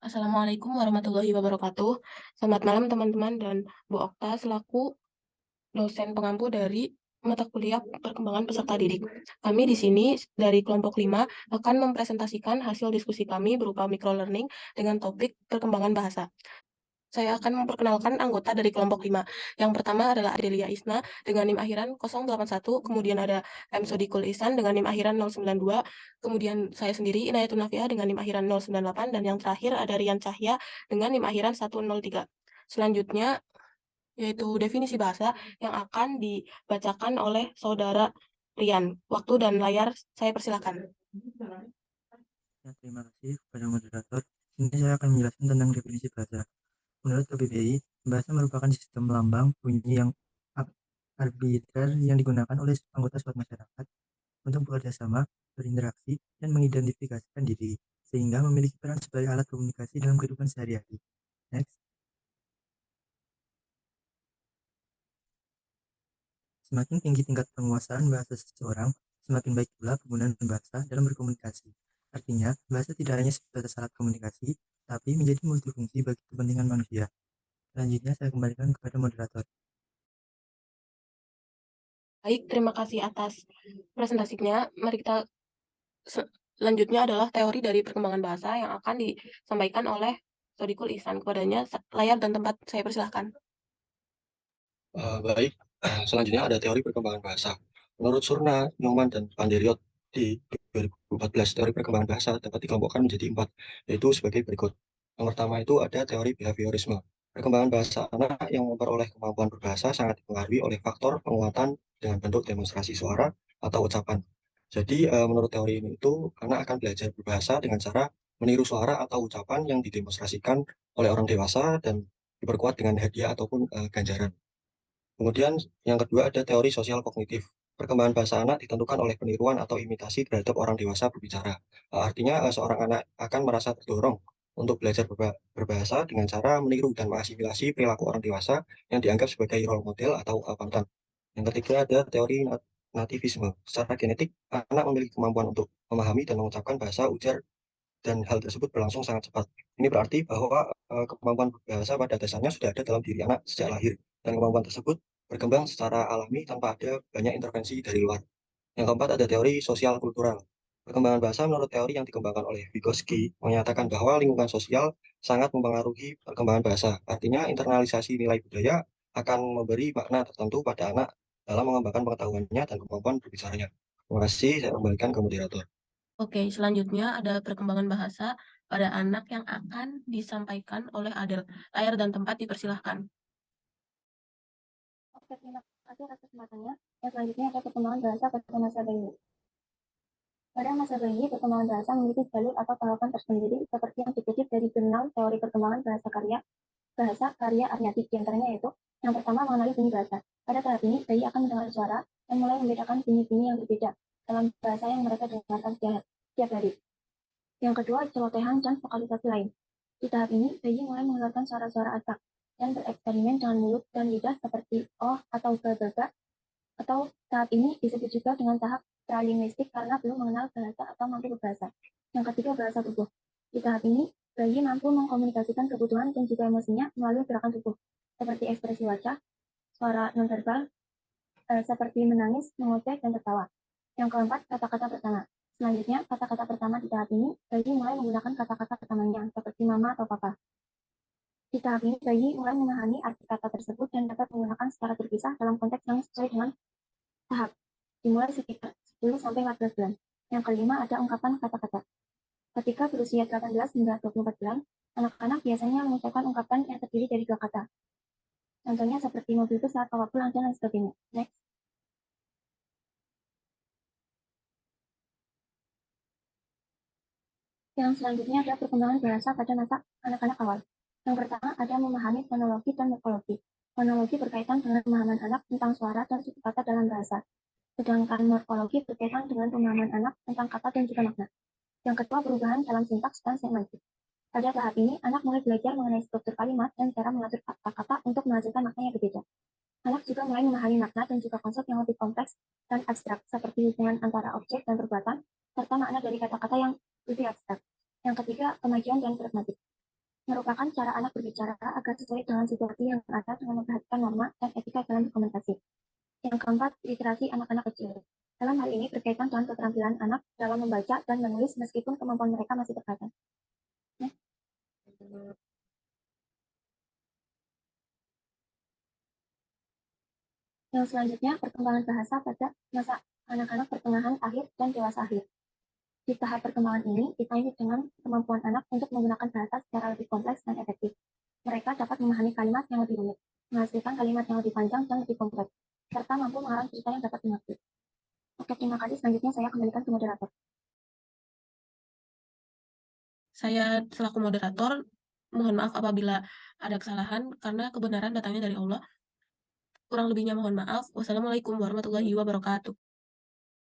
Assalamualaikum warahmatullahi wabarakatuh. Selamat malam teman-teman dan Bu Okta selaku dosen pengampu dari mata kuliah perkembangan peserta didik. Kami di sini dari kelompok 5 akan mempresentasikan hasil diskusi kami berupa microlearning dengan topik perkembangan bahasa. Saya akan memperkenalkan anggota dari kelompok 5. Yang pertama adalah Adelia Isna dengan NIM akhiran 081, kemudian ada M. Sodikul Ihsan dengan NIM akhiran 092, kemudian saya sendiri Inayatun Nafiah dengan NIM akhiran 098, dan yang terakhir ada Rian Cahya dengan NIM akhiran 103. Selanjutnya yaitu definisi bahasa yang akan dibacakan oleh Saudara Rian. Waktu dan layar saya persilakan. Ya, terima kasih kepada moderator. Ini saya akan menjelaskan tentang definisi bahasa. Menurut KBBI, bahasa merupakan sistem lambang bunyi yang arbiter yang digunakan oleh anggota suatu masyarakat untuk bekerja sama, berinteraksi, dan mengidentifikasikan diri, sehingga memiliki peran sebagai alat komunikasi dalam kehidupan sehari-hari. Next. Semakin tinggi tingkat penguasaan bahasa seseorang, semakin baik pula penggunaan bahasa dalam berkomunikasi. Artinya, bahasa tidak hanya sebatas alat komunikasi, tapi menjadi multifungsi bagi kepentingan manusia. Selanjutnya, saya kembalikan kepada moderator. Baik, terima kasih atas presentasinya. Mari kita selanjutnya adalah teori dari perkembangan bahasa yang akan disampaikan oleh Sodikul Ihsan. Kepadanya layar dan tempat saya persilahkan. Baik, selanjutnya ada teori perkembangan bahasa. Menurut Surna, Newman, dan Panderiot di 2014, teori perkembangan bahasa dapat dikelompokkan menjadi 4, yaitu sebagai berikut. Yang pertama itu ada teori behaviorisme. Perkembangan bahasa anak yang memperoleh kemampuan berbahasa sangat dipengaruhi oleh faktor penguatan dengan bentuk demonstrasi suara atau ucapan. Jadi, menurut teori ini itu, anak akan belajar berbahasa dengan cara meniru suara atau ucapan yang didemonstrasikan oleh orang dewasa dan diperkuat dengan hadiah ataupun ganjaran. Kemudian yang kedua ada teori sosial kognitif. Perkembangan bahasa anak ditentukan oleh peniruan atau imitasi terhadap orang dewasa berbicara. Artinya seorang anak akan merasa terdorong untuk belajar berbahasa dengan cara meniru dan mengasimilasi perilaku orang dewasa yang dianggap sebagai role model atau panutan. Yang ketiga ada teori nativisme. Secara genetik, anak memiliki kemampuan untuk memahami dan mengucapkan bahasa ujar dan hal tersebut berlangsung sangat cepat. Ini berarti bahwa kemampuan berbahasa pada dasarnya sudah ada dalam diri anak sejak lahir, dan kemampuan tersebut berkembang secara alami tanpa ada banyak intervensi dari luar. Yang keempat ada teori sosial kultural. Perkembangan bahasa menurut teori yang dikembangkan oleh Vygotsky menyatakan bahwa lingkungan sosial sangat mempengaruhi perkembangan bahasa. Artinya internalisasi nilai budaya akan memberi makna tertentu pada anak dalam mengembangkan pengetahuannya dan kemampuan berbicaranya. Terima kasih, saya kembalikan ke moderator. Oke, selanjutnya ada perkembangan bahasa pada anak yang akan disampaikan oleh Adel. Layar dan tempat dipersilahkan. Oke, terima kasih atas kesempatannya. Yang selanjutnya ada perkembangan bahasa pada masa bayi. Pada masa bayi, perkembangan bahasa memiliki jalur atau tahapan tersendiri seperti yang dikutip dari jurnal teori perkembangan bahasa karya Arnyati. Di antaranya yaitu, yang pertama mengenali bunyi bahasa. Pada tahap ini, bayi akan mendengar suara dan mulai membedakan bunyi-bunyi yang berbeda dalam bahasa yang mereka dengarkan setiap hari. Yang kedua, celotehan dan vokalisasi lain. Di tahap ini, bayi mulai mengeluarkan suara-suara acak dan bereksperimen dengan mulut dan lidah seperti oh atau ba, atau tahap ini disebut juga dengan tahap pralinguistik karena belum mengenal bahasa atau mampu berbahasa. Yang ketiga, bahasa tubuh. Di tahap ini, bayi mampu mengkomunikasikan kebutuhan dan juga emosinya melalui gerakan tubuh, seperti ekspresi wajah, suara nonverbal, seperti menangis, mengoceh, dan tertawa. Yang keempat, kata-kata pertama. Selanjutnya, kata-kata pertama di tahap ini, bayi mulai menggunakan kata-kata pertamanya, seperti mama atau papa. Di tahap ini, bayi mulai memahami arti kata tersebut dan dapat menggunakan secara terpisah dalam konteks yang sesuai dengan tahap, dimulai sekitar 10-14 bulan. Yang kelima ada ungkapan kata-kata. Ketika berusia 18 hingga 24 bulan, anak-anak biasanya mengucapkan ungkapan yang terdiri dari 2 kata. Contohnya seperti mobil besar, bawa pulang, dan lain sebagainya. Next. Yang selanjutnya adalah perkembangan bahasa pada masa anak-anak awal. Yang pertama ada memahami fonologi dan morfologi. Fonologi berkaitan dengan pemahaman anak tentang suara dan suku kata dalam bahasa. Sedangkan morfologi berkaitan dengan pemahaman anak tentang kata dan juga makna. Yang kedua, perubahan dalam sintaks dan semantik. Pada tahap ini, anak mulai belajar mengenai struktur kalimat dan cara mengatur kata-kata untuk menghasilkan makna yang berbeda. Anak juga mulai memahami makna dan juga konsep yang lebih kompleks dan abstrak, seperti hubungan antara objek dan perbuatan, serta makna dari kata-kata yang lebih abstrak. Yang ketiga, kemajuan dan pragmatik. merupakan cara anak berbicara agar sesuai dengan situasi yang ada dengan memperhatikan norma dan etika dalam berkomunikasi. Yang keempat, literasi anak-anak kecil. Dalam hal ini berkaitan dengan keterampilan anak dalam membaca dan menulis meskipun kemampuan mereka masih terbatas. Yang selanjutnya, perkembangan bahasa pada masa anak-anak pertengahan akhir dan dewasa akhir. Di tahap perkembangan ini, ditandai dengan kemampuan anak untuk menggunakan bahasa secara lebih kompleks dan efektif. Mereka dapat memahami kalimat yang lebih rumit, menghasilkan kalimat yang lebih panjang dan lebih kompleks, serta mampu mengarang cerita yang dapat dimengerti. Oke, terima kasih. Selanjutnya saya kembalikan ke moderator. Saya selaku moderator, mohon maaf apabila ada kesalahan, karena kebenaran datangnya dari Allah. Kurang lebihnya mohon maaf. Wassalamualaikum warahmatullahi wabarakatuh.